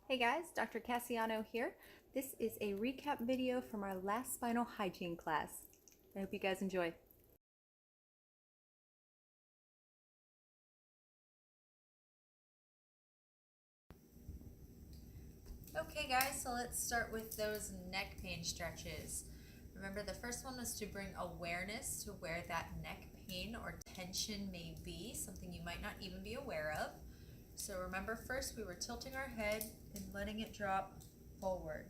Hey guys, Dr. Cassiano here. This is a recap video from our last spinal hygiene class. I hope you guys enjoy. Okay guys, so let's start with those neck pain stretches. Remember, the first one was to bring awareness to where that neck pain or tension may be, something you might not even be aware of. So remember, first we were tilting our head and letting it drop forward,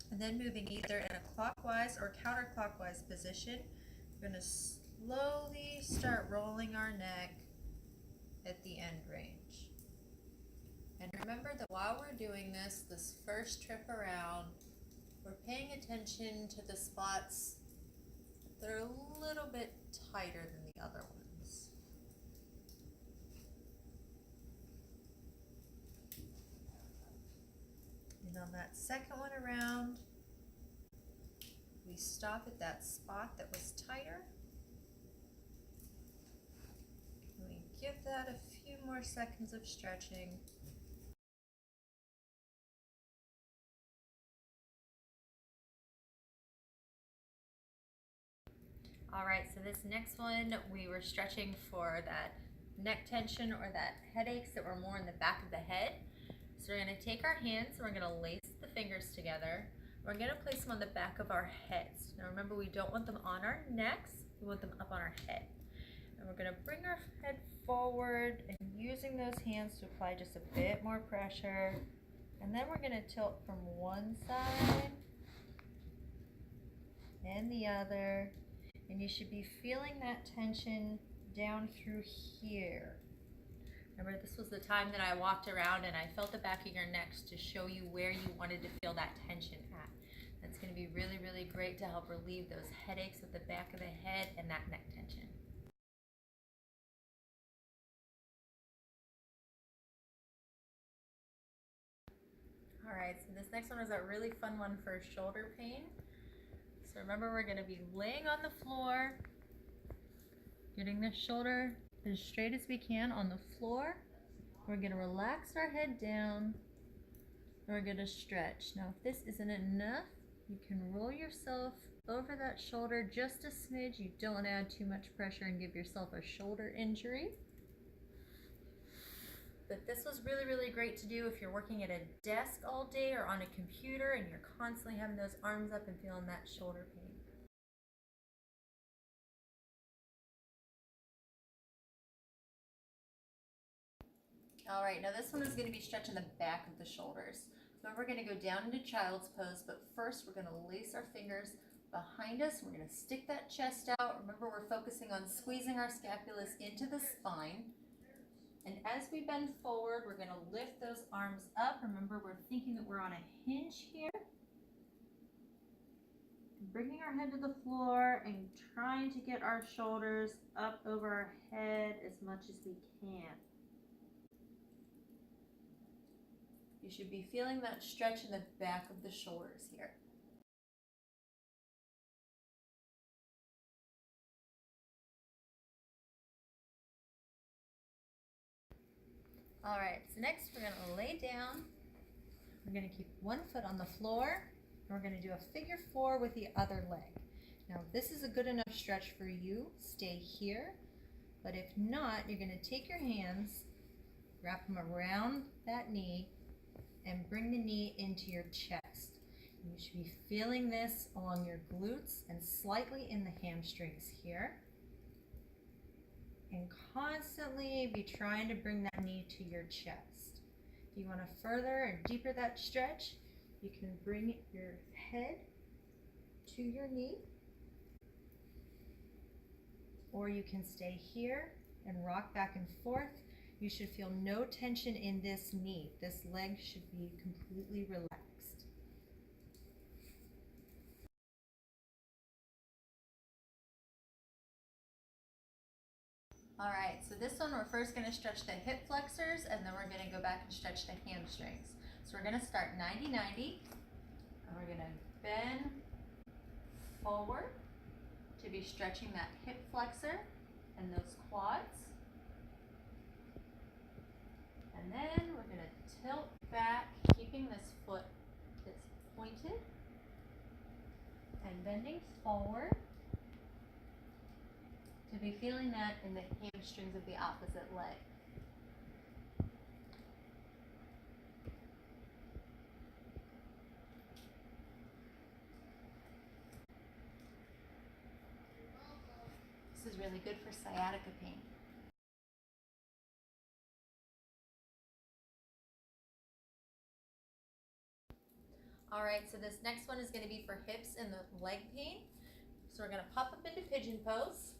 and then moving either in a clockwise or counterclockwise position. We're going to slowly start rolling our neck at the end range. And remember that while we're doing this first trip around, we're paying attention to the spots that are a little bit tighter than the other ones. And on that second one around, we stop at that spot that was tighter. And we give that a few more seconds of stretching. All right, so this next one, we were stretching for that neck tension or that headaches that were more in the back of the head. So we're gonna take our hands and we're gonna lace the fingers together. We're gonna place them on the back of our heads. Now remember, we don't want them on our necks, we want them up on our head. And we're gonna bring our head forward and using those hands to apply just a bit more pressure. And then we're gonna tilt from one side and the other. And you should be feeling that tension down through here. Remember, this was the time that I walked around and I felt the back of your necks to show you where you wanted to feel that tension at. That's going to be really, really great to help relieve those headaches at the back of the head and that neck tension. All right, so this next one is a really fun one for shoulder pain. So remember, we're going to be laying on the floor, getting the shoulder as straight as we can on the floor. We're going to relax our head down, and we're going to stretch. Now, if this isn't enough, you can roll yourself over that shoulder just a smidge. You don't want to add too much pressure and give yourself a shoulder injury. But this was really, really great to do if you're working at a desk all day or on a computer and you're constantly having those arms up and feeling that shoulder pain. All right, now this one is going to be stretching the back of the shoulders. So we're going to go down into child's pose, but first we're going to lace our fingers behind us. We're going to stick that chest out. Remember, we're focusing on squeezing our scapulus into the spine. And as we bend forward, we're going to lift those arms up. Remember, we're thinking that we're on a hinge here. Bringing our head to the floor and trying to get our shoulders up over our head as much as we can. You should be feeling that stretch in the back of the shoulders here. All right, so next we're going to lay down. We're going to keep one foot on the floor, and we're going to do a figure 4 with the other leg. Now, if this is a good enough stretch for you, stay here. But if not, you're going to take your hands, wrap them around that knee, and bring the knee into your chest. You should be feeling this along your glutes and slightly in the hamstrings here. And constantly be trying to bring that knee to your chest. If you want to further and deeper that stretch, you can bring your head to your knee, or you can stay here and rock back and forth. You should feel no tension in this knee. This leg should be completely relaxed. All right, so this one we're first going to stretch the hip flexors, and then we're going to go back and stretch the hamstrings. So we're going to start 90-90, and we're going to bend forward to be stretching that hip flexor and those quads. And then we're going to tilt back, keep keeping this foot that's pointed and bending forward, to be feeling that in the hamstrings of the opposite leg. This is really good for sciatica pain. All right, so this next one is going to be for hips and the leg pain. So we're going to pop up into pigeon pose.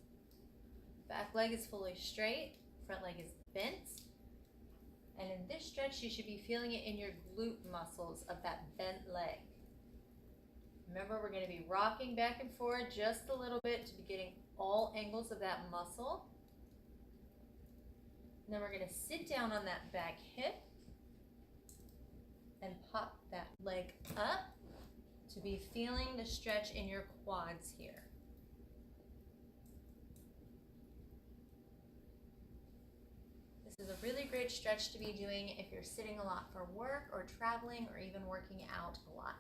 Back leg is fully straight, front leg is bent. And in this stretch, you should be feeling it in your glute muscles of that bent leg. Remember, we're going to be rocking back and forth just a little bit to be getting all angles of that muscle. And then we're going to sit down on that back hip and pop that leg up to be feeling the stretch in your quads here. This is a really great stretch to be doing if you're sitting a lot for work or traveling or even working out a lot.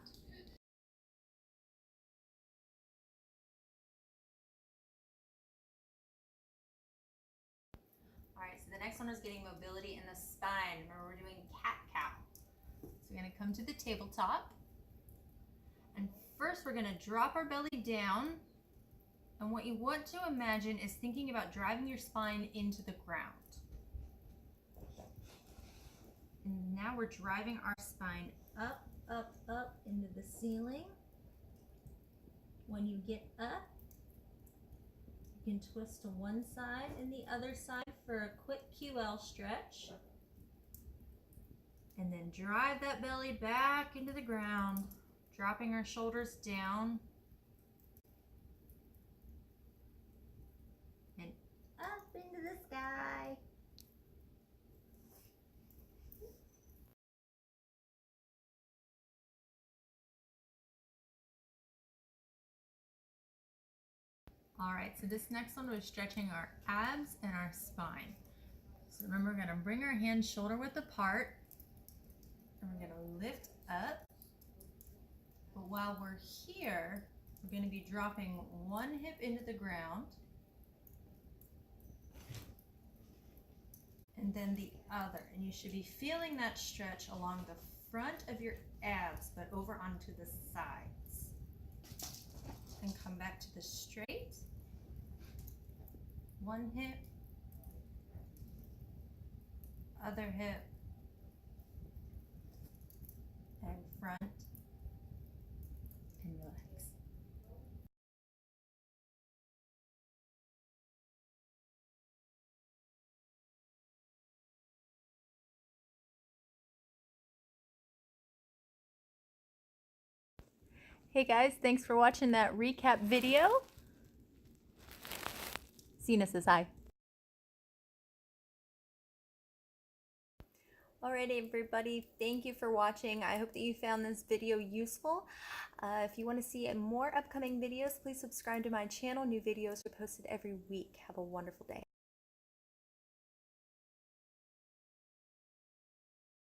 All right, so the next one is getting mobility in the spine. Remember, we're doing cat-cow. So we're going to come to the tabletop. And first, we're going to drop our belly down. And what you want to imagine is thinking about driving your spine into the ground. And now we're driving our spine up, up, up into the ceiling. When you get up, you can twist to one side and the other side for a quick QL stretch. And then drive that belly back into the ground, dropping our shoulders down. And up into the sky. All right, so this next one was stretching our abs and our spine. So remember, we're gonna bring our hands shoulder width apart, and we're gonna lift up. But while we're here, we're gonna be dropping one hip into the ground, and then the other. And you should be feeling that stretch along the front of your abs, but over onto the sides. And come back to the straight. One hip, other hip, and front, and relax. Hey guys, thanks for watching that recap video. Cena says hi. Alright everybody, thank you for watching. I hope that you found this video useful. If you want to see more upcoming videos, please subscribe to my channel. New videos are posted every week. Have a wonderful day.